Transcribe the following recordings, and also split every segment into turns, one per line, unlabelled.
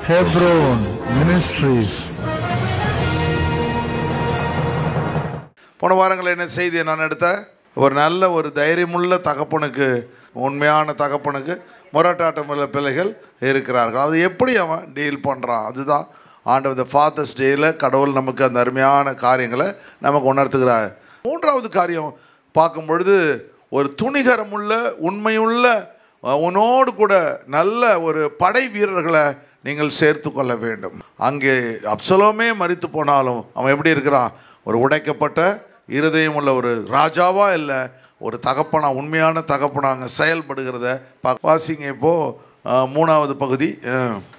Hebron Ministries.
போன வாரங்களில் என்ன செய்தியை நான் எடுத்தேன்? ஒரு நல்ல ஒரு தைரியமுள்ள தகப்பனுக்கு, உண்மையான தகப்பனுக்கு முரட்டாட்டமுள்ள பிள்ளைகள் இருக்கிறார்கள். அது எப்படி அவன் டீல் பண்ணுறான், அதுதான் ஆண்டவர் இந்த ஃபாதர்ஸ் டேயில் கடவுள் நமக்கு அந்த அருமையான காரியங்களை நமக்கு உணர்த்துகிறார். மூன்றாவது காரியம் பார்க்கும் பொழுது, ஒரு துணிகரமுள்ள உண்மையுள்ள உன்னோடு கூட நல்ல ஒரு படை வீரர்களை நீங்கள் சேர்த்து கொள்ள வேண்டும். அங்கே அப்சலோமே மரித்து போனாலும் அவன் எப்படி இருக்கிறான்? ஒரு உடைக்கப்பட்ட இருதயம் உள்ள ஒரு ராஜாவா இல்லை, ஒரு தகப்பனா, உண்மையான தகப்பனா அங்கே செயல்படுகிறத வாசிங்க. இப்போது மூணாவது பகுதி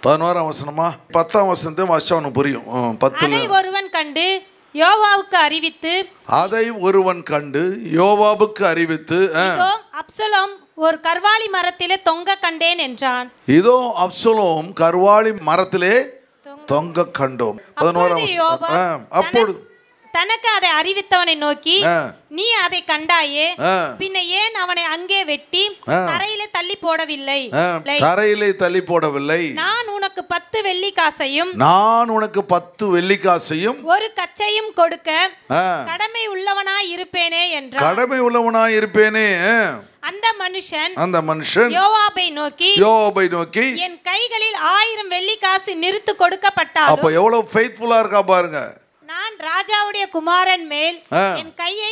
11ஆம் வசனமா 10ஆம் வசனத்தை வாசிச்சா அவனுக்கு புரியும். 10
ஒருவன் கண்டு யோவாவுக்கு அறிவித்து,
அதை ஒருவன் கண்டு யோவாவுக்கு அறிவித்து,
அப்சலோம் ஒரு கர்வாலி மரத்திலே தொங்க கண்டேன் என்றான்.
இதோ அப்சலோம் கர்வாலி மரத்திலே தொங்க கண்டோம். 11ஆம் வசனம். அப்பொழுது
தனக்கு அதை அறிவித்தவனை நோக்கி, நீ அதை கண்டாயே, பின்ன ஏன் அவனை அங்கே வெட்டி தரையிலே தள்ளி போடவில்லை?
தரையிலே தள்ளி போடவில்லை.
நான் உனக்கு 10 வெள்ளிக்காசையும் ஒரு கச்சையும் கொடுக்க கடமை உள்ளவனாய் இருப்பேனே என்றான்.
கடமை உள்ளவனாய் இருப்பேனே.
அந்த மனுஷன் யோவாபை நோக்கி, என் கைகளில் 1000 வெள்ளிக்காசு நிறுத்து கொடுக்கப்பட்டாலும்.
அப்ப எவ்வளவு ஃபெய்த்ஃபுல்லா இருக்கா பாருங்க.
நான் ராஜாவுடைய குமாரன் மேல் என் கையை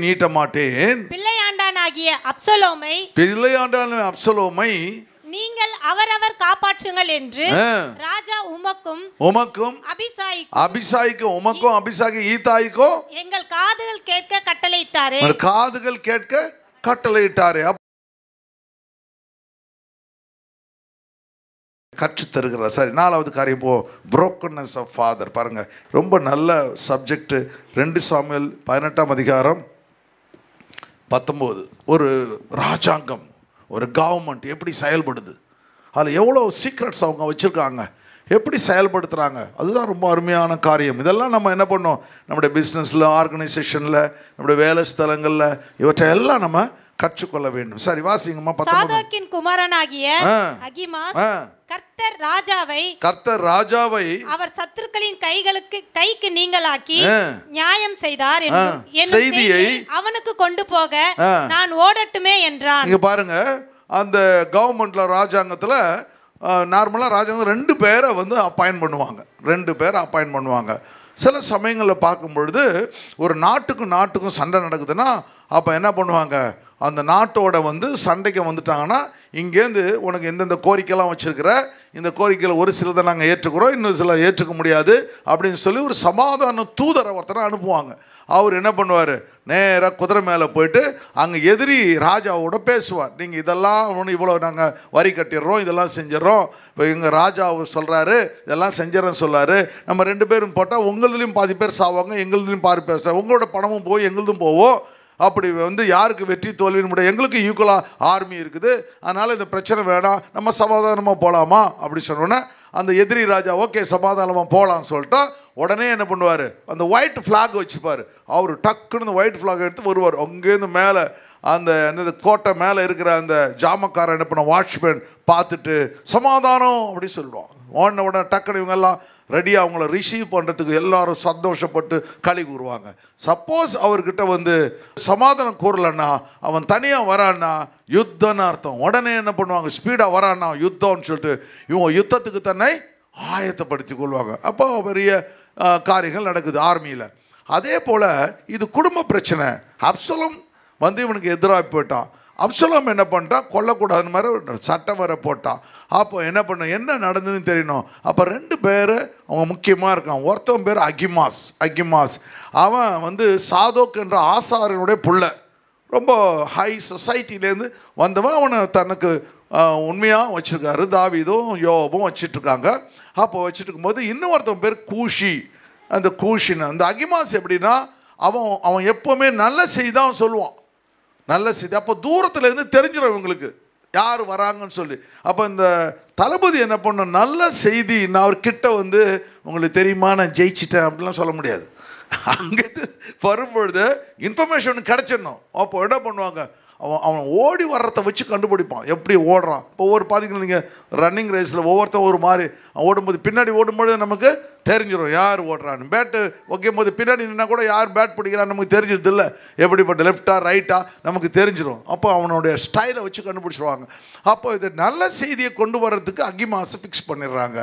நீட்ட மாட்டேன். பிள்ளையாண்டானாகிய அப்சலோமை நீங்கள் அவரவர் காப்பாற்றுங்கள் என்று ராஜா உமக்கும்
அபிசாய்க்கும் ஈத்தாய்க்கும்
எங்கள் காதுகள் கேட்க
கட்டளையிட்டாரே. கற்று தருகிறார். சரி, 4வது காரியம் brokenness of father. பாருங்க, ரொம்ப நல்ல சப்ஜெக்ட். 2 சாமுவேல் 18ஆம் அதிகாரம் 19. ஒரு ராஜாங்கம், ஒரு கவர்மெண்ட் எப்படி செயல்படுது, அதில் எவ்வளோ சீக்ரெட்ஸ் அவங்க வச்சுருக்காங்க, எப்படி செயல்படுத்துகிறாங்க, அதுதான் ரொம்ப அருமையான காரியம். இதெல்லாம் நம்ம என்ன பண்ணோம், நம்முடைய பிஸ்னஸில், ஆர்கனைசேஷனில், நம்முடைய வேலை ஸ்தலங்களில் இவற்றை எல்லாம் நம்ம கற்றுக்கொள்ள வேண்டும். சரி, வாசிங்கம்மா.
சாதோக்கின் குமாரனாகிய அகிமாஸ் கர்த்தர் ராஜாவை அவர் சத்துருக்களின் கைக்கு நீங்களாக்கி நியாயம் செய்தார் என்னும் செய்தியை அவனுக்கு கொண்டு போக நான் ஓடட்டுமே என்றான்.
இங்க பாருங்க, அந்த கவர்மெண்ட்ல ராஜாங்கத்துல நார்மலா ராஜாங்கம் 2 பேரை வந்து அப்பாயின்ட் பண்ணுவாங்க. சில சமயங்களில் பார்க்கும் பொழுது ஒரு நாட்டுக்கும் சண்டை நடக்குதுன்னா அப்போ என்ன பண்ணுவாங்க, அந்த நாட்டோட வந்து சண்டைக்கு வந்துட்டாங்கன்னா, இங்கேருந்து உனக்கு எந்தெந்த கோரிக்கைலாம் வச்சுருக்கிற, இந்த கோரிக்கையில் ஒரு சிலதை நாங்கள் ஏற்றுக்கிறோம், இன்னும் சில ஏற்றுக்க முடியாது அப்படின்னு சொல்லி ஒரு சமாதான தூதரை ஒருத்தரை அனுப்புவாங்க. அவர் என்ன பண்ணுவார், நேராக குதிரை மேலே போயிட்டு அங்கே எதிரி ராஜாவோட பேசுவார். நீங்கள் இதெல்லாம் இவ்வளோ நாங்கள் வரி கட்டிடுறோம், இதெல்லாம் செஞ்சிடறோம், இப்போ எங்கள் ராஜா சொல்கிறாரு இதெல்லாம் செஞ்சிடறேன்னு சொல்கிறாரு, நம்ம 2 பேரும் போட்டால் உங்களதுலேயும் பாதி பேர் சாவாங்க, எங்களுதுலேயும் பாதி பேர் சாவாங்க, உங்களோட பணமும் போய் எங்களுதும் போவோம், அப்படி வந்து யாருக்கு வெற்றி தோல்வின்னு முடியாது, எங்களுக்கு ஈக்குவலாக ஆர்மி இருக்குது, அதனால் இந்த பிரச்சனை வேணாம், நம்ம சமாதானமாக போகலாமா அப்படி சொன்னோன்னே அந்த எதிரி ராஜா ஓகே சமாதானமாக போகலான்னு சொல்லிட்டா உடனே என்ன பண்ணுவார், அந்த ஒயிட் ஃப்ளாக் வச்சுப்பார். அவர் டக்குன்னு அந்த ஒயிட் ஃப்ளாக் எடுத்து வருவார். அங்கேருந்து மேலே அந்த கோட்டை மேலே இருக்கிற அந்த ஜாமக்காரன் என்ன பண்ண வாட்ச்மேன் பார்த்துட்டு சமாதானம் அப்படி சொல்லிடுவோம். உடனே டக்குன்னு இவங்கெல்லாம் ரெடியாக அவங்கள ரிசீவ் பண்ணுறதுக்கு எல்லாரும் சந்தோஷப்பட்டு களி கூறுவாங்க. சப்போஸ் அவர்கிட்ட வந்து சமாதானம் கூறலன்னா, அவன் தனியாக வரான்னா யுத்தம்னு அர்த்தம். உடனே என்ன பண்ணுவாங்க, ஸ்பீடாக வரான்னா யுத்தம்னு சொல்லிட்டு இவங்க யுத்தத்துக்கு தன்னை ஆயத்தப்படுத்தி கொள்வாங்க. அப்போ பெரிய காரியங்கள் நடக்குது ஆர்மியில். அதே போல் இது குடும்ப பிரச்சனை. அப்சலோம் வந்து இவனுக்கு எதிராக போயிட்டான். அப்சலோம் என்ன பண்ணிட்டான், கொல்லக்கூடாதுன்னு மாதிரி சட்டம் வர போட்டான். அப்போ என்ன நடந்ததுன்னு தெரியணும். அப்போ 2 பேர் அவன் முக்கியமாக இருக்கான். ஒருத்தவன் பேர் அகிமாஸ். அவன் வந்து சாதோக் என்ற ஆசாரனுடைய புள்ள, ரொம்ப ஹை சொசைட்டிலேருந்து வந்தவன். அவனை தனக்கு உண்மையாக வச்சுருக்காரு. தாவீதும் யோபும் வச்சிட்ருக்காங்க. அப்போ வச்சுட்டு இருக்கும்போது இன்னொருத்தவன் பேர் கூஷி. அந்த கூஷின்னு அந்த அகிமாஸ் எப்படின்னா, அவன் எப்போவுமே நல்ல செய்தி தான் சொல்லுவான், நல்ல செய்தி. அப்போ தூரத்துலேருந்து தெரிஞ்சிடும் இவங்களுக்கு யார் வராங்கன்னு சொல்லி. அப்போ இந்த தளபதி என்ன பண்ண, நல்ல செய்தி நான் அவர்கிட்ட வந்து உங்களுக்கு தெரியுமா நான் ஜெயிச்சிட்டேன் அப்படிலாம் சொல்ல முடியாது. அங்கேருந்து வரும்பொழுது இன்ஃபர்மேஷன் கிடச்சிடணும். அப்போ என்ன பண்ணுவாங்க, அவன் ஓடி வர்றதை வச்சு கண்டுபிடிப்பான், எப்படி ஓடுறான். இப்போ ஒவ்வொரு பார்த்தீங்கன்னா நீங்கள் ரன்னிங் ரேஸில் ஒவ்வொருத்தன் ஒரு மாதிரி ஓடும்போது, பின்னாடி ஓடும்போது நமக்கு தெரிஞ்சிடும் யார் ஓடுறான்னு. பேட்டு வைக்கும் போது பின்னாடி நின்னா கூட யார் பேட் பிடிக்கிறான்னு நமக்கு தெரிஞ்சது இல்லை, எப்படிப்பட்ட லெஃப்டா ரைட்டா நமக்கு தெரிஞ்சிடும். அப்போ அவனுடைய ஸ்டைலை வச்சு கண்டுபிடிச்சிருவாங்க. அப்போ இது நல்ல செய்தியை கொண்டு வர்றதுக்கு அகிமாஸை ஃபிக்ஸ் பண்ணிடுறாங்க.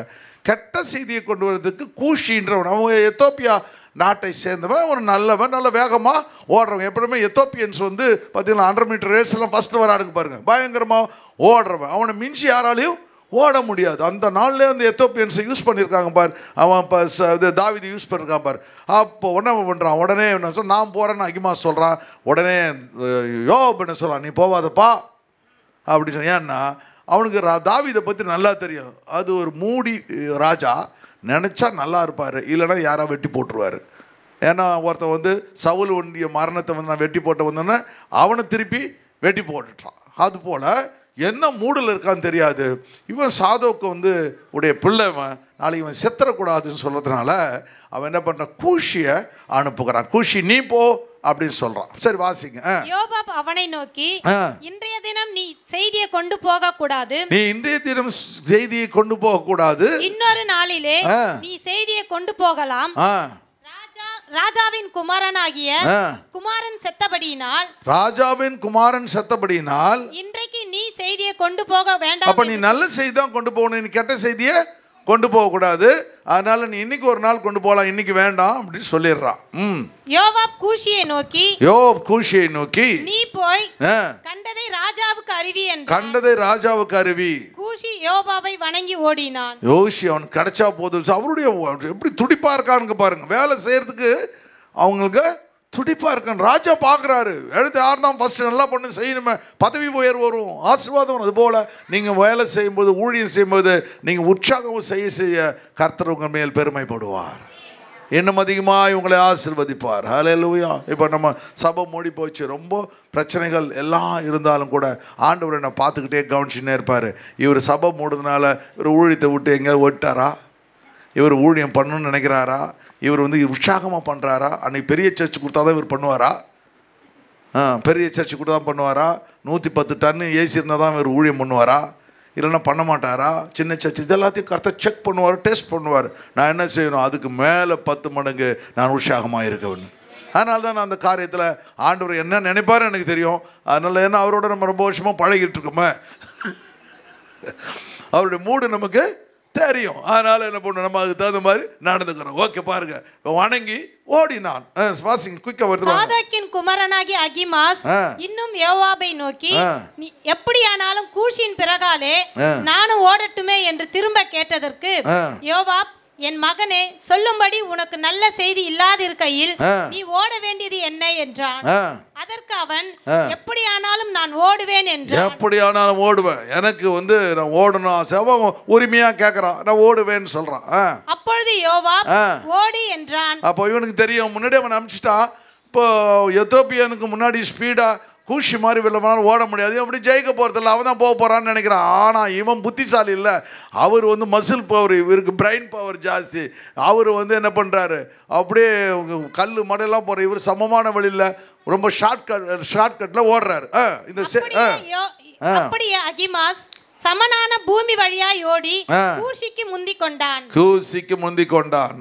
கெட்ட செய்தியை கொண்டு வர்றதுக்கு கூஷின்றவன், அவங்க எத்தோப்பியா நாட்டை சேர்ந்தவன், ஒரு நல்லவன், நல்ல வேகமாக ஓடுறவன். எப்பவுமே எத்தோப்பியன்ஸ் வந்து பார்த்தீங்கன்னா 100 மீட்டர் ரேஸ் எல்லாம் ஃபஸ்ட்டு வரானுக்கு பாருங்கள், பயங்கரமாக ஓடுறவன். அவனை மிஞ்சி யாராலையும் ஓட முடியாது. அந்த நாள்லேயே அந்த எத்தோப்பியன்ஸை யூஸ் பண்ணியிருக்காங்க பார். அவன் இப்போ தாவீது யூஸ் பண்ணியிருக்கான் பார். அப்போ உடனே பண்ணுறான், உடனே என்ன சொல், நான் போகிறேன்னு அகிமாஸ் சொல்கிறான். உடனே யோப் என்ன சொல்கிறான், நீ போவாதப்பா அப்படி சொன்ன. ஏன்னா அவனுக்கு தாவீதை பற்றி நல்லா தெரியும். அது ஒரு மூடி ராஜா, நினச்சா நல்லா இருப்பார், இல்லைன்னா யாராவது வெட்டி போட்டுருவார். ஏன்னா ஒருத்தன் வந்து சவுல் உண்டிய மரணத்தை வந்து நான் வெட்டி போட்ட வந்தோன்னே அவனை திருப்பி வெட்டி போட்டுட்டான். அதுபோல் என்ன மூடில் இருக்கான்னு தெரியாது. இவன் சாதோக்கு வந்து உடைய பிள்ளைவன், நாளைக்கு இவன் செத்துறக்கூடாதுன்னு சொல்கிறதுனால அவன் என்ன பண்ணுறான், கூஷியை அனுப்புகிறான். கூஷி நீ போ அப்படின்னு சொல்றான். சரி வாசிங்க.
யோவாப் அவனை நோக்கி, இன்றைய தினம் நீ செய்தியை கொண்டு போக கூடாது,
நீ இன்றைய தினம் செய்தியை கொண்டு போக கூடாது,
இன்னொரு நாளிலே நீ செய்தியை கொண்டு போகலாம். ராஜாவின் குமாரனாகிய குமாரன் செத்தபடியினால்,
ராஜாவின் குமாரன் செத்தபடியினால்
இன்றைக்கு நீ செய்தியை கொண்டு போக வேண்டாம்.
அப்ப நீ நல்ல செய்தி தான் கொண்டு போகணும், நீ கெட்ட செய்தியை கொண்டு போகக்கூடாது. அதனால நீ இன்னைக்கு ஒரு நாள் கொண்டு போகலாம், இன்னைக்கு வேண்டாம் அப்படின்னு சொல்லிடுறான்.
யோவாப் கூஷியை நோக்கி,
யோவாப் கூஷியை நோக்கி,
நீ போய் கண்டதை ராஜாவுக்கு அறிவி என்றான்.
கண்டதை ராஜாவுக்கு அறிவி.
கூஷி யோவாபை வணங்கி ஓடினான்.
யோசி அவன் கிடைச்சா போதும். அவருடைய எப்படி துடிப்பா இருக்கானுங்க பாருங்க, வேலை செய்யறதுக்கு அவங்களுக்கு துடிப்பா இருக்கான். ராஜா பார்க்குறாரு, எடுத்து யார் தான் ஃபர்ஸ்ட் நல்லா பண்ணு செய்யணுமே, பதவி உயர்வு வரும், ஆசீர்வாதம் வரும். அதுபோல் நீங்கள் வேலை செய்யும்போது, ஊழியம் செய்யும்போது நீங்கள் உற்சாகம் செய்ய செய்ய கர்த்தர் உங்கள் மேல் பெருமைப்படுவார், இன்னும் அதிகமாக இவங்களை ஆசீர்வதிப்பார். ஹல்லேலூயா. இப்போ நம்ம சபை மூடி போச்சு, ரொம்ப பிரச்சனைகள் எல்லாம் இருந்தாலும் கூட ஆண்டவர் என்னை பார்த்துக்கிட்டே கவனிச்சுன்னே இருப்பார். இவர் சபை மூடுறதுனால இவர் ஊழியத்தை விட்டு எங்கேயாவது ஓட்டாரா, இவர் ஊழியம் பண்ணணும்னு நினைக்கிறாரா, இவர் வந்து உற்சாகமாக பண்ணுறாரா, அன்றைக்கி பெரிய சர்ச்சு கொடுத்தா தான் இவர் பண்ணுவாரா, பெரிய சர்ச்சு கொடுத்தா தான் பண்ணுவாரா, 110 டன்னு ஏசி இருந்தால் தான் இவர் ஊழியம் பண்ணுவாரா, இல்லைன்னா பண்ண மாட்டாரா, சின்ன சர்ச்சு இது எல்லாத்தையும் கரெக்டாக செக் பண்ணுவார், டெஸ்ட் பண்ணுவார். நான் என்ன செய்யணும், அதுக்கு மேலே 10 மடங்கு நான் உற்சாகமாக இருக்க வேண்டும். அதனால தான் நான் அந்த காரியத்தில் ஆண்டவர் என்ன நினைப்பாரு எனக்கு தெரியும். அதனால் ஏன்னா அவரோட நம்ம ரொம்ப வருஷமாக பழகிட்டு இருக்கோமே, அவருடைய மூடு நமக்கு தெரியும். அதனால என்ன பண்ணணும், நம்ம அதுக்கு தகுந்த மாதிரி நடந்துக்கிறோம். ஓகே பாருங்க, வணங்கி ஓடினான்.
சாதோக்கின் குமாரனாகிய அகிமாஸ் இன்னும் யோவாபை நோக்கி, எப்படியானாலும் கூஷியின் பிறகாலே நானும் ஓடட்டுமே என்று திரும்ப கேட்டதற்கு யோவாப், என் மகனே, சொல்லும்படி உனக்கு நல்ல செய்தி இல்லாதிருக்கையில் நீ ஓட வேண்டியது என்ன என்றான். அதற்கு அவன், எப்படியானாலும் நான் ஓடுவேன் என்றான்.
எப்படியானாலும் ஓடுவேன், எனக்கு வந்து நான் ஓடணும் உரிமையா கேட்கறான், நான் ஓடுவேன்னு சொல்றான்.
அப்பொழுது யோவாப் ஓடி என்றான்.
அப்போ இவனுக்கு தெரியும், முன்னாடி அவன் அனுப்பிச்சிட்டான். இப்போ எத்தோப்பியனுக்கு முன்னாடி ஸ்பீடா கூஷி மாதிரி வெளில ஓட முடியாது, அப்படி ஜெயிக்க போகிறதில்ல, அவன் தான் போக போகிறான்னு நினைக்கிறான். ஆனால் இவன் புத்திசாலி இல்லை, அவர் வந்து மசில் பவர், இவருக்கு பிரெயின் பவர் ஜாஸ்தி. அவர் வந்து என்ன பண்ணுறாரு, அப்படியே கல் மடையெல்லாம் போகிற இவர் சமமான வழியில் ரொம்ப ஷார்ட்கட்டில் ஓடுறாரு.
அப்படியே அகிமாஸ் சமனான பூமி வழியாய் ஓடி கூஷிக்கு முந்திக் கொண்டான்.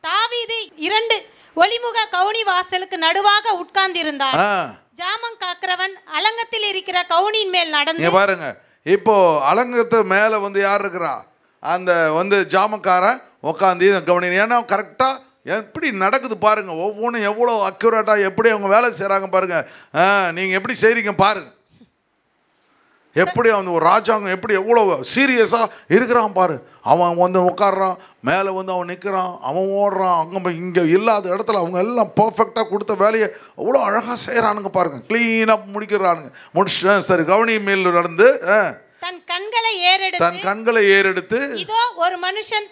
தாவீது 2 ஒளிமுக கவுனி வாசலுக்கு நடுவாக உட்கார்ந்திருந்தான். ஜாமம் காக்கிறவன் அலங்கத்தில் இருக்கிற கவுனியின் மேல் நடந்து
பாருங்க. இப்போ அலங்கத்து மேலே வந்து யார் இருக்கிறா, அந்த வந்து ஜாமக்காரன் உட்காந்து கவனி. ஏன்னா கரெக்டாக எப்படி நடக்குது பாருங்க, ஒவ்வொன்றும் எவ்வளோ அக்யூரேட்டாக எப்படி அவங்க வேலை செய்கிறாங்க பாருங்க. நீங்கள் எப்படி செய்கிறீங்க பாருங்க, எப்படி அந்த ஒரு ராஜாங்கம் எப்படி எவ்வளோ சீரியஸாக இருக்கிறான் பாரு. அவன் வந்து உட்காடுறான், மேலே வந்து அவன் நிற்கிறான், அவன் ஓடுறான், அங்கே இங்கே இல்லாத இடத்துல அவங்க எல்லாம் பர்ஃபெக்டாக கொடுத்த வேலையை அவ்வளோ அழகாக செய்கிறானுங்க பாருங்க, க்ளீனாக முடிக்கிறானுங்க. முடிச்சுட்டேன் சரி, கவனி மேல் நடந்து
தன் கண்களை ஏறெடுத்து
இதோ ஒரு மனுஷன்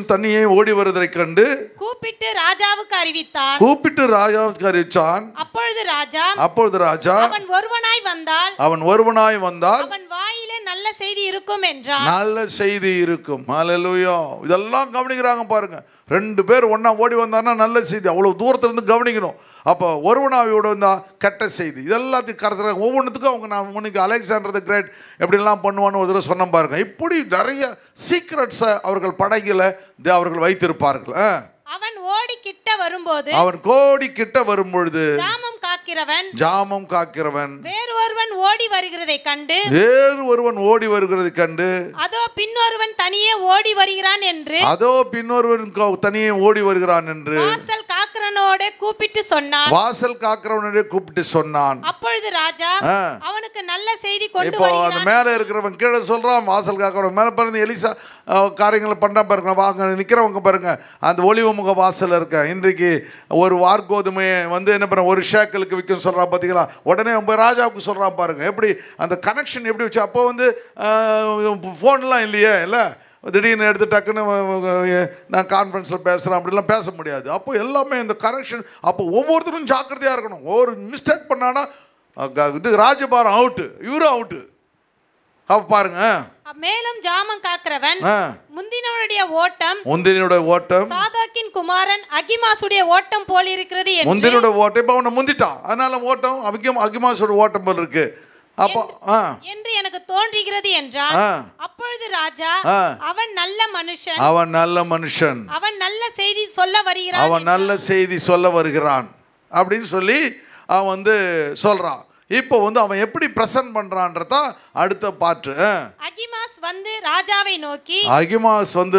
தனியே ஓடி வருவதை கண்டு
கூப்பிட்டு ராஜாவுக்கு
அறிவித்தான்.
அப்பொழுது ராஜா
அவன் ஒருவனாய் வந்தால்
அவன் வாயிலே நல்ல செய்தி இருக்கும் என்றான்.
நல்ல செய்தி இருக்கும். ஹல்லேலூயா. இதெல்லாம் கவனிக்கிறாங்க பாருங்க. 2 பேர் ஒண்ணா ஓடி வந்தான்னா நல்ல செய்தி. அவ்வளவு தூரத்துல இருந்து கவனிக்கணும். அப்போ ஒருவனாவியோட வந்தா கெட்ட செய்தி. இதெல்லாத்தையும் கருத்துறாங்க. ஒவ்வொன்றுத்துக்கும் அவங்க நான் முன்னைக்கு அலெக்சாண்டர் தி கிரேட் எப்படிலாம் பண்ணுவான்னு ஒரு தடவை சொன்ன பாருங்க. இப்படி நிறைய சீக்ரெட்ஸை அவர்கள் படகில அவர்கள் வைத்திருப்பார்கள்.
அவன் ஓடி கிட்ட வரும்போது,
அவன் கோடி கிட்ட வரும்பொழுது,
ஜாமம் காக்கிறவன்
வேறு
ஒருவன் ஓடி வருகிறதை
கண்டு
அதோ பின்னொருவன் தனியே ஓடி வருகிறான் என்று வாசல் காக்கிறவனோட கூப்பிட்டு சொன்னான். அப்பொழுது ராஜா அவனுக்கு நல்ல செய்தி கொண்டு வருகிறான்.
அந்த மேல இருக்கிறவன் கீழே சொல்றான், வாசல் காக்கிறவன் மேல பாருங்க. எலிசா காரியங்களை பண்ணா பாருங்க. வாங்க நிக்கிறவங்க பாருங்க, அந்த ஒளிவமுக வாசல் இருக்க. இன்றைக்கு ஒரு வார்கோதுமையை வந்து என்ன பண்ண ஒரு ஷேக்கலுக்கு விற்கும் சொல்றா பார்த்தீங்களா? உடனே ராஜாவுக்கு சொல்றா பாருங்க. எப்படி அந்த கனெக்ஷன் எப்படி வச்சு. அப்போ வந்து ஃபோன்லாம் இல்லையே, இல்லை திடீர்னு எடுத்து டக்குன்னு நான் கான்ஃபரன்ஸில் பேசுகிறேன் அப்படிலாம் பேச முடியாது. அப்போ எல்லாமே இந்த கனெக்ஷன். அப்போ ஒவ்வொருத்தரும் ஜாக்கிரதையாக இருக்கணும். ஒரு மிஸ்டேக் பண்ணானா இது ராஜபாரம் அவுட்டு, இவரும் அவுட்டு. அப்போ பாருங்க.
மேலும் ஜாமம் காக்கிறவன் முந்தினோட ஓட்டம் சாதோக்கின் குமாரன் அகிமாசுடைய ஓட்டம் போல இருக்கிறது.
முந்தினோட ஓட்டம் இப்ப அவனை முந்திட்டான், அதனால ஓட்டம் அகிமாசோட ஓட்டம் போல இருக்கு அப்போ
என்று எனக்கு தோன்றுகிறது என்றான். அப்பொழுது ராஜா அவன் நல்ல மனுஷன், அவன் நல்ல செய்தி சொல்ல வருகிறான் அப்படின்னு சொல்லி அவன் வந்து சொல்றான். இப்போ வந்து அவன் எப்படி பிரசன்ட் பண்றான்றதா அடுத்த பாட்டு. அகிமாஸ் வந்து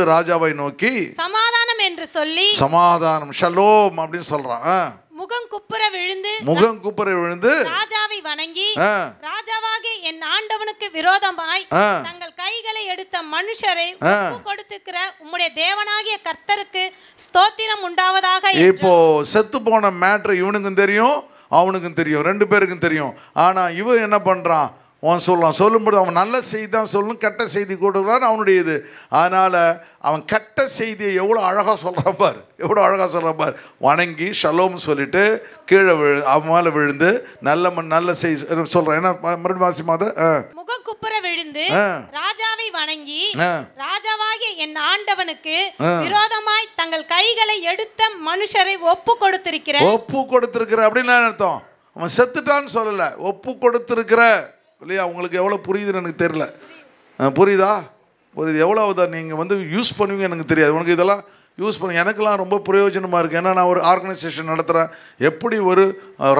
ராஜாவை நோக்கி சமாதானம் என்று சொல்லி,
சமாதானம் ஷலோம் அப்படின்னு சொல்றான்.
முகம் குப்புற
விழுந்து
ராஜாவை வணங்கி, ராஜாவாகிய என் ஆண்டவனுக்கு விரோதமாய் தங்கள் கைகளை எடுத்த மனுஷரை கொடுத்துக்கிற உம்முடைய தேவனாகிய கர்த்தருக்கு ஸ்தோத்திரம் உண்டாவதாக.
இப்போ செத்து போன மேட்டர் இவனுக்கும் தெரியும், அவனுக்கும் தெரியும், 2 பேருக்கும் தெரியும். ஆனா இவன் என்ன பண்றான், அவன் சொல்லலாம். சொல்லும்போது அவன் நல்ல செய்தி தான் சொல்லணும், கெட்ட செய்தி கொடுக்குறான்னு அவனுடைய இது. அதனால அவன் கெட்ட செய்தியை எவ்வளோ அழகாக சொல்கிறான் பார், வணங்கி ஷலோம் சொல்லிட்டு கீழே அவன் மேலே விழுந்து நல்ல செய்தி சொல்கிறான். ஏன்னா மறுபடியும் வாசிமாத
முகம் குப்புற விழுந்து ராஜாவை வணங்கி, ராஜாவாகிய என் ஆண்டவனுக்கு விரோதமாய் தங்கள் கைகளை எடுத்த மனுஷரை ஒப்பு கொடுத்திருக்கிற
அப்படின்னு அர்த்தம். அவன் செத்துட்டான்னு சொல்லலை, ஒப்பு கொடுத்திருக்கிற இல்லையா? உங்களுக்கு எவ்வளோ புரியுதுன்னு எனக்கு தெரியல. புரியுது எவ்வளோதான் நீங்கள் வந்து யூஸ் பண்ணுவீங்க எனக்கு தெரியாது. உனக்கு இதெல்லாம் யூஸ் பண்ணி எனக்கெல்லாம் ரொம்ப பிரயோஜனமாக இருக்குது. ஏன்னா நான் ஒரு ஆர்கனைசேஷன் நடத்துகிறேன். எப்படி ஒரு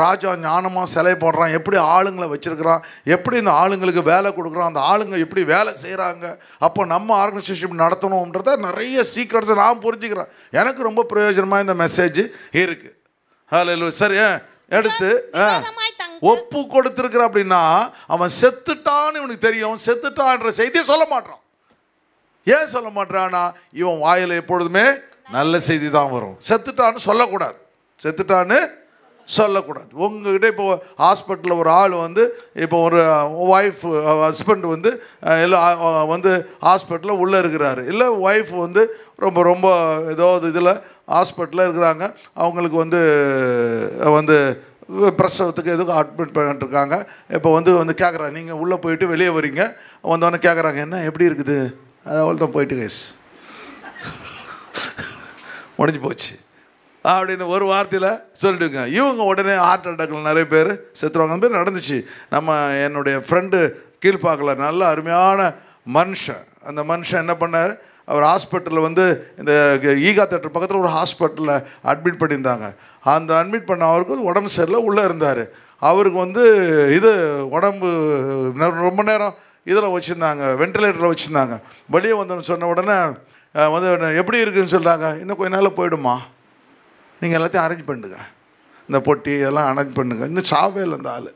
ராஜா ஞானமாக சிலை போடுறான், எப்படி ஆளுங்களை வச்சுருக்கிறான், எப்படி இந்த ஆளுங்களுக்கு வேலை கொடுக்குறான், அந்த ஆளுங்க எப்படி வேலை செய்கிறாங்க, அப்போ நம்ம ஆர்கனைசேஷன் நடத்தணுன்றத நிறைய சீக்கிரத்தை நான் புரிஞ்சுக்கிறேன். எனக்கு ரொம்ப பிரயோஜனமாக இந்த மெசேஜ் இருக்குது. ஹல்லேலூயா. சரி, எடுத்து ஒப்பு கொடுத்திருக்கிற அப்படின்னா அவன் செத்துட்டான்னு இவனுக்கு தெரியும். செத்துட்டான்ற செய்தியை சொல்ல மாட்டான். ஏன் சொல்ல மாட்டான்னா இவன் வாயில எப்பொழுதுமே நல்ல செய்தி தான் வரும். செத்துட்டான்னு சொல்லக்கூடாது. உங்ககிட்ட இப்போ ஹாஸ்பிட்டலில் ஒரு ஆள் வந்து இப்போ ஒரு ஒய்ஃப் ஹஸ்பண்ட் வந்து எல்லாம் வந்து ஹாஸ்பிட்டலில் உள்ளே இருக்கிறாரு, இல்லை ஒய்ஃப் வந்து ரொம்ப ஏதோ இதில் ஹாஸ்பிட்டலில் இருக்கிறாங்க. அவங்களுக்கு வந்து பிரசவத்துக்கு எதுவும் அட்மிட் பண்ணிட்டுருக்காங்க. இப்போ வந்து கேட்குறாங்க, நீங்கள் உள்ளே போயிட்டு வெளியே வரீங்க, வந்தோடனே கேட்குறாங்க என்ன எப்படி இருக்குது, அவ்வளோ தான் போயிட்டு கேஸ் முடிஞ்சு போச்சு அப்படின்னு ஒரு வார்த்தையில் சொல்லிட்டுங்க. இவங்க உடனே ஹார்ட் அட்டாக்கில் நிறைய பேர் செத்துருவாங்க. அந்த பேர் நடந்துச்சு. என்னுடைய ஃப்ரெண்டு கீழ்பாக்கில் நல்ல அருமையான மனுஷன். அந்த மனுஷன் என்ன பண்ணார், அவர் ஹாஸ்பிட்டலில் வந்து இந்த ஈகா தேட்டர் பக்கத்தில் ஒரு ஹாஸ்பிட்டலில் அட்மிட் பண்ணியிருந்தாங்க. அந்த அட்மிட் பண்ண அவருக்கு உடம்பு சரியில்லை, உள்ளே இருந்தார். அவருக்கு வந்து உடம்பு ரொம்ப நேரம் இதில் வச்சுருந்தாங்க, வென்டிலேட்டரில் வச்சுருந்தாங்க. வெளியே வந்தோன்னு சொன்ன உடனே வந்து எப்படி இருக்குதுன்னு சொல்கிறாங்க. இன்னும் கொஞ்ச நாளில் போயிடுமா, நீங்கள் எல்லாத்தையும் அரேஞ்ச் பண்ணுங்க, இந்த பொட்டி எல்லாம் அரேஞ்ச் பண்ணுங்க. இன்னும் சாவே இல்லை அந்த ஆள்.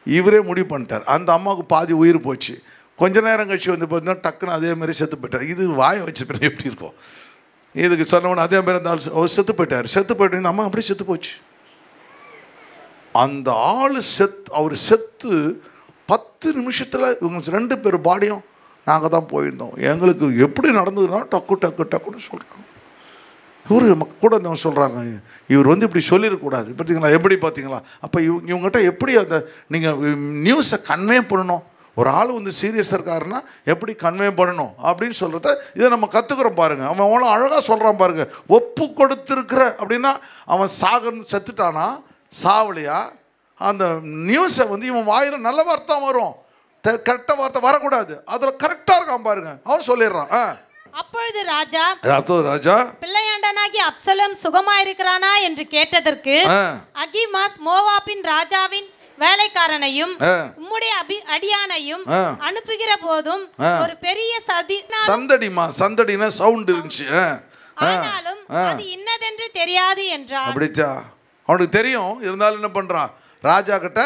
இவரே முடிவு பண்ணிட்டார். அந்த அம்மாவுக்கு பாதி உயிர் போச்சு. கொஞ்ச நேரம் கழிச்சு வந்து பார்த்தீங்கன்னா டக்குன்னு அதே மாதிரி செத்து போயிட்டார். இது வாயை வச்ச பிறகு எப்படி இருக்கும், இதுக்கு சொன்னவொன்னே அதே மாதிரி அந்த ஆள் செத்து போயிட்டு இந்த அம்மா அப்படியே செத்து போச்சு. அந்த ஆள் அவர் செத்து 10 நிமிஷத்தில் இவங்க 2 பேர் பாடியும் நாங்கள் தான் போயிருந்தோம். எங்களுக்கு எப்படி நடந்ததுன்னா டக்குன்னு சொல்கிறாங்க. இவர் கூட இருந்தவங்க சொல்கிறாங்க, இவர் வந்து இப்படி சொல்லிடக்கூடாது. பார்த்தீங்களா எப்படி பார்த்தீங்களா? அப்போ இவங்ககிட்ட எப்படி அந்த நீங்கள் நியூஸை கன்வே பண்ணணும், ஒரு ஆள் வந்து சீரியஸாக இருக்காருன்னா எப்படி கன்வே பண்ணணும் அப்படின்னு சொல்கிறத இதை நம்ம கற்றுக்குறோம் பாருங்கள். அவன் அவ்வளோ அழகாக சொல்கிறான் பாருங்கள். ஒப்பு கொடுத்துருக்குற அப்படின்னா அவன் செத்துட்டானா சாவலியா, அந்த நியூஸை வந்து இவன் வாயில் நல்ல வார்த்தை வரும், கரெக்ட வார்த்தை வரக்கூடாது, அதில் கரெக்டாக இருக்கான் பாருங்க. அவன் சொல்லிடுறான்.
அப்பொழுது ராஜா பிள்ளையாண்டனாகி அப்சலோம் சுகமாயிருக்கிறானா என்று கேட்டதற்கு அகிமாஸ் மோவாபின் ராஜாவின் வேலைக்காரனையும் உம்முடைய அடியானையும் அனுப்புகிற போதும் ஒரு பெரிய
சந்தடினா சவுண்ட் இருந்துச்சு,
ஆனாலும் அது இன்னதென்று தெரியாது என்றான்.
அப்படிச்சா அவனுக்கு தெரியும், இருந்தாலும் என்ன பண்றான், ராஜா கிட்ட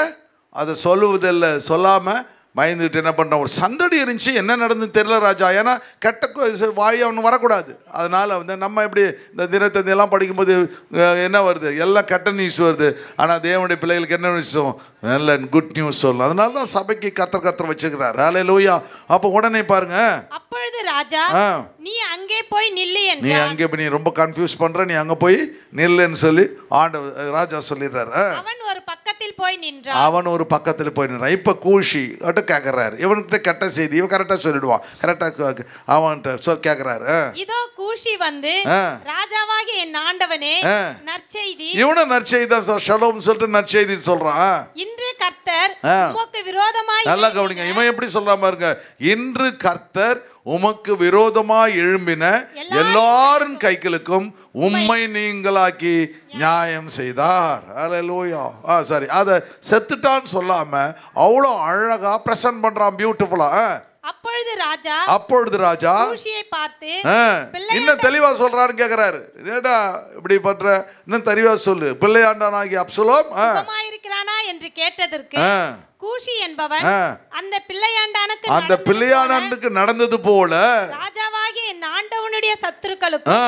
அதை சொல்லுவதில்லை, சொல்லாம பயந்துக்கிட்டு என்ன பண்ணுறான், ஒரு சந்தடி இருந்துச்சு, என்ன நடந்துன்னு தெரியல ராஜா, ஏன்னா கெட்ட வாய் அவனு வரக்கூடாது. அதனால் வந்து நம்ம எப்படி இந்த தினத்தந்தியெல்லாம் படிக்கும்போது என்ன வருது, எல்லாம் கெட்ட நியூஸ் வருது, ஆனால் தேவனுடைய பிள்ளைகளுக்கு என்ன நியூஸ், நல்ல குட் நியூஸ் சொல்லணும். அதனால தான் சபைக்கு கத்தர் வச்சுக்கிறார். ஹல்லேலூயா. அப்போ உடனே பாருங்க,
அப்பொழுது ராஜா நீ அங்கே போய் நில்லு என்றார்.
நீ அங்கே போய், நீ ரொம்ப கன்ஃபியூஸ் பண்ற, நீ அங்கே போய் நில்லுன்னு சொல்லி ஆண்டவர் ராஜா சொல்லிடுறாரு.
அவன் ஒரு பக்கத்தில் போய்
நின்றான். இப்போ கூஷி கிட்ட கேட்கறாரு, இவன்கிட்ட கெட்ட செய்தி இவன் கரெக்டாக சொல்லிடுவான், கரெக்டாக அவன்கிட்ட கேட்கறாரு.
இதோ கூஷி வந்து ராஜாவாகி என் ஆண்டவனே நற்செய்தி,
இவனும் நற்செய்தி தான் ஷலோம் சொல்லிட்டு நற்செய்தி சொல்றான்.
இன்று கர்த்தர் உமக்கு விரோதமாய்,
நல்லா கவனிங்க, இவன் எப்படி சொல்றான் பாருங்க, இன்று கர்த்தர் உமக்கு விரோதமாய் எழும்பின எல்லாரும் கைகளுக்கும் உம்மை நீங்களாக்கி நியாயம் செய்தார். ஹல்லேலூயா. சரி, அதை செத்துட்டான்னு சொல்லாம அவ்வளோ அழகா பிரசன்ட் பண்றான், பியூட்டிஃபுல்லா. அப்பொழுது ராஜா
கூஷியை பார்த்து
இன்னும் தெளிவா சொல்றான்னு கேக்குறாரு. ஏடா இப்படி பண்ற, இன்னும் தெளிவா சொல்லு, பிள்ளையாண்டானாகி அப்சலோம்
சுகமாயிருக்கிறானா என்று கேட்டதற்கு கூஷி என்பவன்
அந்த பிள்ளையாண்டானுக்கு நடந்தது போல
ராஜாவாகிய என் ஆண்டவனுடைய சத்துருக்களுக்கு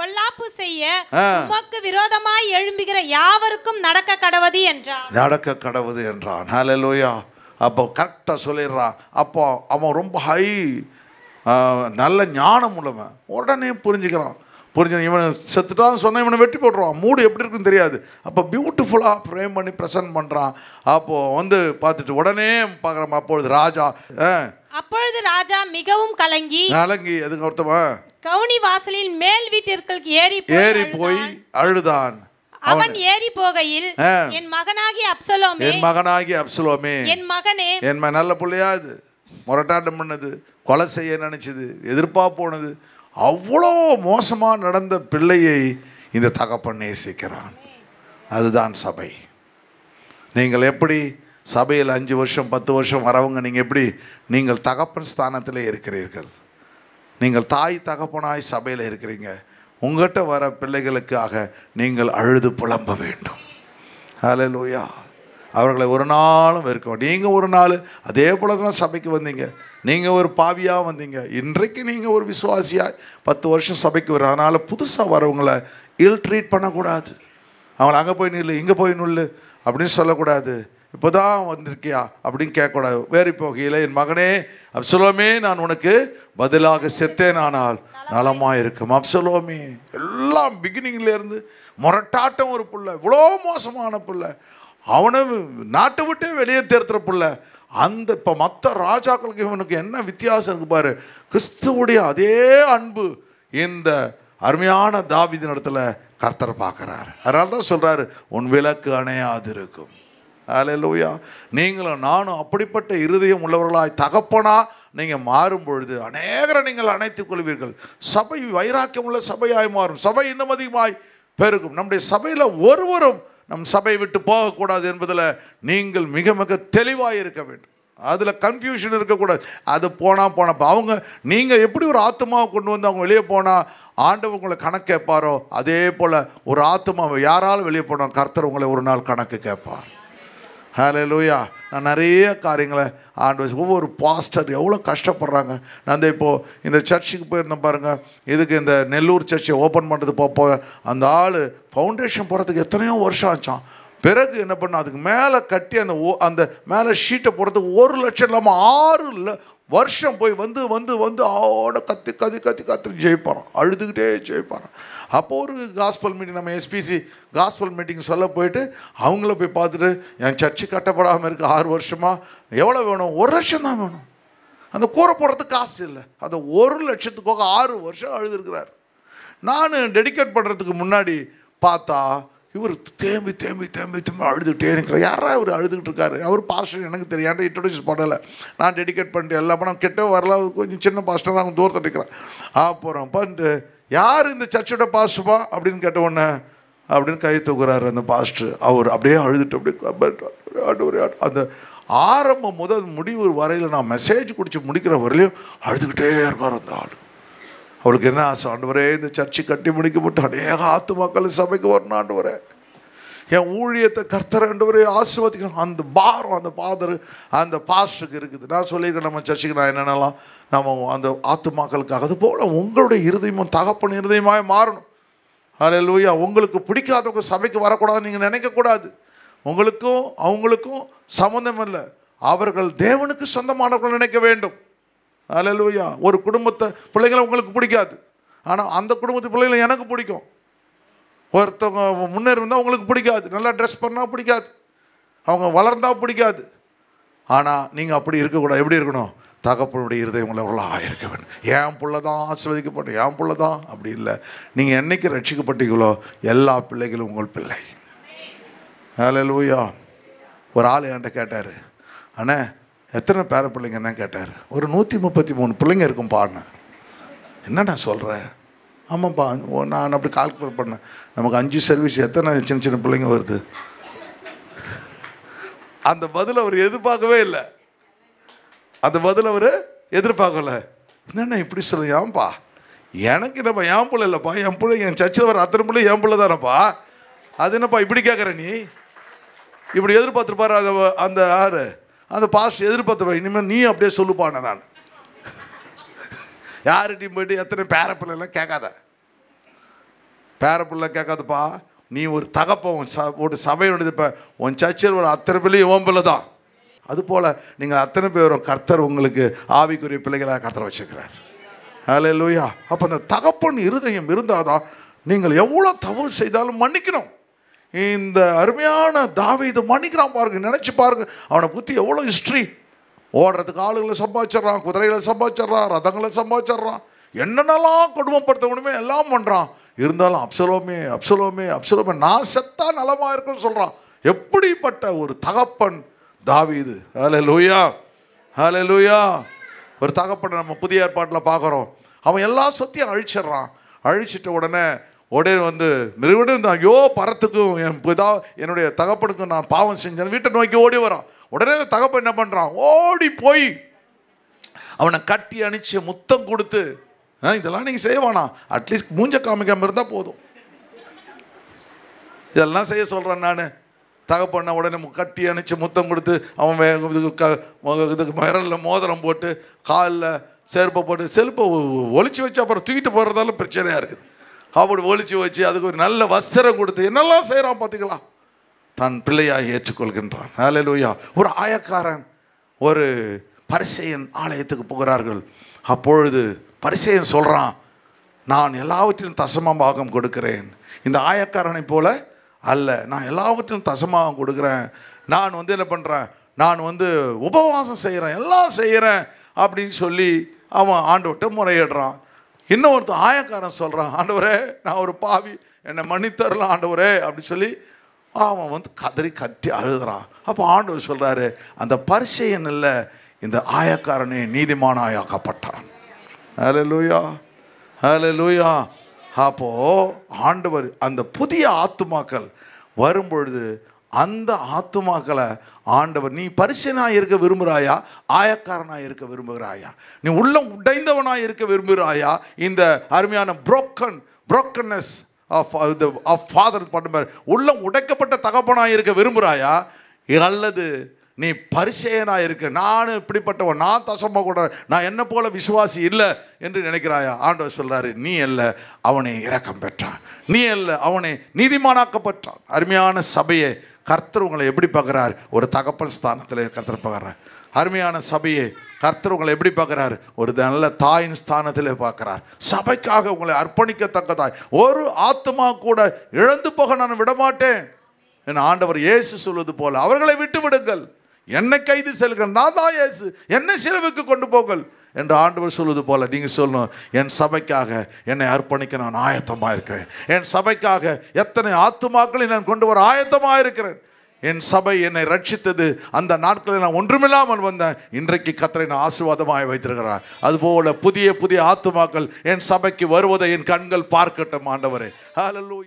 பொல்லாப்பு செய்ய உமக்கு விரோதமாய் எழும்புகிற யாவருக்கும் நடக்க கடவது
என்றான். ஹல்லேலூயா. அப்போ கரெக்டாக சொல்லிடுறான். அப்போ அவன் ரொம்ப ஹை நல்ல ஞானம் உள்ளவன், உடனே புரிஞ்சுக்கிறான். இவனை செத்துட்டான்னு சொன்னால் இவனை வெட்டி போட்டுருவான், மூடு எப்படி இருக்குன்னு தெரியாது. அப்போ பியூட்டிஃபுல்லாக ஃப்ரேம் பண்ணி ப்ரெசன்ட் பண்ணுறான். அப்போது வந்து பார்த்துட்டு உடனே பார்க்குறான். அப்பொழுது ராஜா
மிகவும் கலங்கி
அதுக்கு அர்த்தமா
கவுனி வாசலில் மேல் வீட்டிற்கு ஏறி போய்
அழுதான்.
அவன் ஏறி போகையில் என் மகனாகி
அப்சலோமே
என் மகனே,
என் நல்ல பிள்ளையா, இது முரட்டாட்டம் பண்ணது, கொலை செய்ய நினைச்சது, எதிர்பார்ப்பு போனது, அவ்வளோ மோசமாக நடந்த பிள்ளையை இந்த தகப்பன் நேசிக்கிறான். அதுதான் சபை. நீங்கள் எப்படி சபையில் 5 வருஷம் 10 வருஷம் வரவங்க, நீங்கள் எப்படி, நீங்கள் தகப்பன் ஸ்தானத்தில் இருக்கிறீர்கள், நீங்கள் தாய் தகப்பனாய் சபையில் இருக்கிறீங்க. உங்கள்கிட்ட வர பிள்ளைகளுக்காக நீங்கள் அழுது புலம்ப வேண்டும். ஹல்லேலூயா. அவர்களை ஒரு நாளும் வெறுக்க. நீங்கள் ஒரு நாள் அதே போல தான் சபைக்கு வந்தீங்க, நீங்கள் ஒரு பாவியாக வந்தீங்க, இன்றைக்கு நீங்கள் ஒரு விசுவாசியாக 10 வருஷம் சபைக்கு வர. அதனால் புதுசாக வரவங்களை இல் ட்ரீட் பண்ணக்கூடாது. அவங்கள அங்கே போய் நில்லு இங்கே போய் நில்லு அப்படின்னு சொல்லக்கூடாது. இப்போ தான் வந்திருக்கியா அப்படின்னு கேட்கக்கூடாது. வேறு போகையில் என் மகனே அப்சலோமே, நான் உனக்கு பதிலாக செத்தேனானால் நலமாக இருக்கும். அப்சலோமே எல்லாம் பிகினிங்லேருந்து முரட்டாட்டம் ஒரு பிள்ளை, இவ்வளோ மோசமான பிள்ளை, அவனை நாட்டை விட்டே வெளியே தேர்த்துற பிள்ளை. அந்த இப்போ மற்ற ராஜாக்களுக்கு இவனுக்கு என்ன வித்தியாசம் இருக்கு பாரு. கிறிஸ்துவுடைய அதே அன்பு இந்த அருமையான தாவீதின் இடத்துல கர்த்தர் பார்க்குறாரு. அதனால தான் சொல்கிறாரு, உன் விளக்கு அணையாது இருக்கும். ஹல்லேலூயா. நீங்களும் நானும் அப்படிப்பட்ட இருதயம் உள்ளவர்களாய் தகப்பனா நீங்கள் மாறும் பொழுது அநேகரை நீங்கள் அணைத்துக் கொள்வீர்கள். சபை வைராக்கியம் உள்ள சபையாய் மாறும், சபை இன்னும் அதிகமாய் பெருகும். நம்முடைய சபையில் ஒருவரும் நம் சபை விட்டு போகக்கூடாது என்பதில் நீங்கள் மிக மிக தெளிவாக இருக்க வேண்டும். அதில் கன்ஃபியூஷன் இருக்கக்கூடாது. அது போனப்போ அவங்க நீங்கள் எப்படி ஒரு ஆத்மாவை கொண்டு வந்து அவங்க வெளியே போனால் ஆண்டவர் உங்களை கணக்கு கேட்பாரோ, அதே போல் ஒரு ஆத்மாவை யாராலும் வெளியே போனால் கர்த்தர் உங்களை ஒரு நாள் கணக்கு கேட்பார். ஹல்லேலூயா. நான் நிறைய காரியங்களை ஆண்டவர், ஒவ்வொரு பாஸ்டர் எவ்வளோ கஷ்டப்படுறாங்க. நான் இப்போது இந்த சர்ச்சுக்கு போயிருந்தேன் பாருங்கள். இதுக்கு இந்த நெல்லூர் சர்ச்சை ஓப்பன் பண்ணுறது போப்போ அந்த ஆள் ஃபவுண்டேஷன் போகிறதுக்கு எத்தனையோ வருஷம் ஆச்சான். பிறகு என்ன பண்ண, அதுக்கு மேலே கட்டி அந்த மேலே ஷீட்டை போடுறதுக்கு 1 லட்சம் இல்லாமல் வருஷம் போய் வந்து வந்து வந்து ஆட கத்தி கத்தி கத்தி கத்தி ஜெயிப்பாரான், அழுதுகிட்டே ஜெயிப்பாரான். அப்போது ஒரு காஸ்பல் மீட்டிங், நம்ம எஸ்பிசி காஸ்பல் மீட்டிங் சொல்ல போயிட்டு அவங்கள போய் பார்த்துட்டு, என் சர்ச்சு கட்டப்படாமல் இருக்குது 6 வருஷமாக, எவ்வளோ வேணும்? 1 லட்சம் தான் வேணும். அந்த கூரை போடுறதுக்கு காசு இல்லை. அந்த 1 லட்சத்துக்காக 6 வருஷம் அழுதுருக்கிறார். நான் டெடிகேட் பண்ணுறதுக்கு முன்னாடி பார்த்தா இவர் தேம்பி தேம்பி தேம்பி தேம்பி அழுதுகிட்டே இருக்கிறார். யாரா இவர் அழுதுகிட்டு இருக்காரு? அவர் பாஸ்டர் எனக்கு தெரியாண்ட இன்ட்ரடியூஸ் பண்ணலை. நான் டெடிகேட் பண்ணிட்டு எல்லாம் நான் கிட்ட வரல, கொஞ்சம் சின்ன பாஸ்டர் தான், அவங்க தூரத்தில் இருக்கிறேன். அப்புறம் பண்ணிட்டு, யார் இந்த சர்ச்சோட பாஸ்டர்ப்பா அப்படின்னு கேட்ட உடனே அப்படின்னு கை தூக்குறாரு அந்த பாஸ்டர். அவர் அப்படியே அழுதுட்டு அப்படியே அந்த ஆரம்பம் முதல் முடிவு வரையில் நான் மெசேஜ் குடிச்சு முடிக்கிற வரையிலையும் அழுதுகிட்டே இருக்கார் அந்த ஆள். அவளுக்கு என்ன ஆசை? ஆண்டவரே, இந்த சர்ச்சை கட்டி முடிக்கப்பட்டு அநேக ஆத்துமாக்கள் சபைக்கு வரணும் ஆண்டவரே, என் ஊழியத்தை கர்த்தர் ஆண்டவரே ஆசீர்வதிக்கணும். அந்த பாரம் அந்த ஃபாதர் அந்த பாஸ்டருக்கு இருக்குது. நான் சொல்லியிருக்கேன், நம்ம சர்ச்சுக்கு நான் என்னென்னலாம் நம்ம அந்த ஆத்துமாக்களுக்காக. அது போல் உங்களுடைய இருதயமும் தகப்பன் இருதயமாக மாறணும். ஹல்லேலூயா. உங்களுக்கு பிடிக்காதவங்க சபைக்கு வரக்கூடாது நீங்கள் நினைக்கக்கூடாது. உங்களுக்கும் அவங்களுக்கும் சம்மந்தம் இல்லை. அவர்கள் தேவனுக்கு சொந்தமானவர்கள் நினைக்க வேண்டும். ஹல்லேலூயா. ஒரு குடும்பத்தை பிள்ளைங்களை உங்களுக்கு பிடிக்காது, ஆனால் அந்த குடும்பத்து பிள்ளைகளை எனக்கு பிடிக்கும். ஒருத்தவங்க முன்னேறி இருந்தால் உங்களுக்கு பிடிக்காது, நல்லா ட்ரெஸ் பண்ணால் பிடிக்காது, அவங்க வளர்ந்தால் பிடிக்காது. ஆனால் நீங்கள் அப்படி இருக்கக்கூடாது. எப்படி இருக்கணும்? தகப்பனுடைய இருதயம் உள்ளவர்களாக இருக்க வேண்டும். என் பிள்ளை தான் ஆசீர்வதிக்கப்பட்ட, என் பிள்ளை தான் அப்படி இல்லை. நீங்கள் என்னைக்கு ரட்சிக்கப்பட்டீங்களோ எல்லா பிள்ளைகளும் உங்கள் பிள்ளை. ஹல்லேலூயா. ஒரு ஆள் என்கிட்ட கேட்டார், அண்ணே எத்தனை பேர பிள்ளைங்க என்ன கேட்டார். ஒரு 133 பிள்ளைங்க இருக்கும் பாடின. என்ன நான் சொல்கிறேன்? ஆமாப்பா, நான் அப்படி கால்குலேட் பண்ணேன். நமக்கு 5 சர்வீஸ் எத்தனை சின்ன சின்ன பிள்ளைங்க வருது? அந்த பதில் அவர் எதிர்பார்க்கவே இல்லை. அந்த பதில் அவர் எதிர்பார்க்கல. என்னென்ன இப்படி சொல்ல? ஏன்பா எனக்கு என்னப்பா என் பிள்ளை இல்லைப்பா, என் பிள்ளை என் சர்ச்சில் வர அத்தனை பிள்ளை என் பிள்ளை தானப்பா. அது என்னப்பா இப்படி கேட்குற? நீ இப்படி எதிர்பார்த்துருப்பாரு அந்த யார் அந்த பாஸ்டர் எதிர்பார்த்துருப்பா. இனிமேல் நீ அப்படியே சொல்லுப்பான. நான் யார்கிட்டையும் போய்ட்டு எத்தனை பேரப்பிள்ளைலாம் கேட்காத, பேரப்பிள்ளை கேட்காதப்பா. நீ ஒரு தகப்பன் ஒரு சபையோட இப்போ உன் சர்ச்சில் ஒரு அத்தனை பிள்ளையும் ஓம் பிள்ளை தான். அதுபோல் நீங்கள் அத்தனை பேரும் கர்த்தர் உங்களுக்கு ஆவிக்குரிய பிள்ளைகளாக கர்த்தர் வச்சுக்கிறார். ஹல்லேலூயா. அப்போ அந்த தகப்பன் இருதயம் இருந்தால் தான் நீங்கள் எவ்வளோ தவறு செய்தாலும் மன்னிக்கணும். இந்த அருமையான தாவீது மன்னிக்கிறான் பாருங்க. நினச்சி பாருங்க, அவனை பற்றி எவ்வளோ ஹிஸ்ட்ரி. ஓடுறதுக்கு ஆளுகளை சம்பாதிச்சிட்றான், குதிரைகளை சம்பாதிச்சிட்றான், ரதங்களை சம்பாதிச்சிட்றான், என்னென்னலாம் கொடுமைப்படுத்த முடியுமே எல்லாம் பண்ணுறான். இருந்தாலும் அப்சலோமே அப்சலோமே அப்சலோமே நான் செத்தா நலமாக இருக்குன்னு சொல்கிறான். எப்படிப்பட்ட ஒரு தகப்பன் தாவீது. ஹல்லேலூயா, ஹல்லேலூயா. ஒரு தகப்பனை நம்ம புதிய ஏற்பாட்டில் பார்க்குறோம். அவன் எல்லா சொத்தையும் அழிச்சிட்றான். அழிச்சிட்ட உடனே வந்து நிறுவனம் தான், ஐயோ பரத்துக்கும் என் பிதா என்னுடைய தகப்பனுக்கும் நான் பாவம் செஞ்சேன் வீட்டை நோக்கி ஓடி வரான். உடனே தகப்பன் என்ன பண்ணுறான்? ஓடி போய் அவனை கட்டி அணிச்சு முத்தம் கொடுத்து, இதெல்லாம் நீங்கள் செய்வானா? அட்லீஸ்ட் மூஞ்ச காமிக்காமல் இருந்தால் போதும். இதெல்லாம் செய்ய சொல்கிறேன் நான். தகப்பண்ண உடனே கட்டி அணிச்சு முத்தம் கொடுத்து, அவன் இதுக்கு விரலில் மோதிரம் போட்டு, காலில் செருப்பை போட்டு, செருப்பை ஒழிச்சு வச்சு அப்புறம் தூக்கிட்டு போகிறதால பிரச்சனையாக இருக்குது. அப்படி ஒழிச்சு வச்சு அதுக்கு ஒரு நல்ல வஸ்திரம் கொடுத்து என்னெல்லாம் செய்கிறான் பார்த்துக்கலாம். தன் பிள்ளையாக ஏற்றுக்கொள்கின்றான். ஹல்லேலூயா. ஒரு ஆயக்காரன் ஒரு பரிசேயன் ஆலயத்துக்கு போகிறார்கள். அப்பொழுது பரிசேயன் சொல்கிறான், நான் எல்லாவற்றிலும் தசமபாகம் கொடுக்கிறேன். இந்த ஆயக்காரனை போல அல்ல, நான் எல்லாவற்றிலும் தசமபாகம் கொடுக்குறேன். நான் என்ன பண்ணுறேன்? நான் உபவாசம் செய்கிறேன், எல்லாம் செய்கிறேன் அப்படின்னு சொல்லி அவன் ஆண்டவர்கிட்ட முறையிடுறான். இன்னொருத்தர் ஆயக்காரன் சொல்கிறான், ஆண்டவரே நான் ஒரு பாவி, என்னை மன்னித்தரலாம் ஆண்டவரே அப்படி சொல்லி அவன் கதறி கட்டி அழுகிறான். அப்போ ஆண்டவர் சொல்கிறாரு, அந்த பரிசேயன் இல்லை, இந்த ஆயக்காரனே நீதிமானாயாக்கப்பட்டான். ஹல்லேலூயா, ஹல்லேலூயா. அப்போது ஆண்டவர் அந்த புதிய ஆத்துமாக்கள் வரும்பொழுது அந்த ஆத்துமாக்களை ஆண்டவர், நீ பரிசேயனாக இருக்க விரும்புகிறாயா, ஆயக்காரனாக இருக்க விரும்புகிறாயா, நீ உள்ளம் உடைந்தவனாக இருக்க விரும்புகிறாயா, இந்த அருமையான brokenness ஆஃப் ஃபாதர் பண்ணுவார், உள்ளம் உடைக்கப்பட்ட தகப்பனாக இருக்க விரும்புகிறாயா, அல்லது நீ பரிசேயனாக இருக்க, நான் இப்படிப்பட்டவன், நான் தசமாக கூட, நான் என்ன போல விசுவாசி இல்லை என்று நினைக்கிறாயா? ஆண்டவர் சொல்கிறாரு, நீ அல்ல, அவனை இரக்கம் பெற்றான். நீ அல்ல, அவனை நீதிமானாக்கப்பட்டான். அருமையான சபையை கர்த்தர் உங்களை எப்படி பார்க்குறார்? ஒரு தகப்பன் ஸ்தானத்தில் கர்த்தர் பார்க்குறார். அருமையான சபையே, கர்த்தர் உங்களை எப்படி பார்க்குறாரு? ஒரு நல்ல தாயின் ஸ்தானத்திலே பார்க்குறார். சபைக்காக உங்களை அர்ப்பணிக்கத்தக்கதாய் ஒரு ஆத்மா கூட இழந்து போக நான் விடமாட்டேன் என் ஆண்டவர் இயேசு சொல்வது போல, அவர்களை விட்டு விடுங்கள், என்னை கைது செல்கள், நான் தான் இயேசு, என்னை சிலுவைக்கு கொண்டு போங்கள் என்று ஆண்டவர் சொல்வது போல நீங்கள் சொல்லணும், என் சபைக்காக என்னை அர்ப்பணிக்க நான் ஆயத்தமாக இருக்கிறேன். என் சபைக்காக எத்தனை ஆத்துமாக்களை நான் கொண்டு வர ஆயத்தமாக இருக்கிறேன். என் சபை என்னை ரட்சித்தது, அந்த நாட்களில் நான் ஒன்றுமில்லாமல் வந்தேன். இன்றைக்கு கர்த்தர் என்னை ஆசீர்வாதமாக வைத்திருக்கிறார். அதுபோல புதிய புதிய ஆத்துமாக்கள் என் சபைக்கு வருவதை என் கண்கள் பார்க்கட்டும் ஆண்டவரே. ஹல்லேலூயா.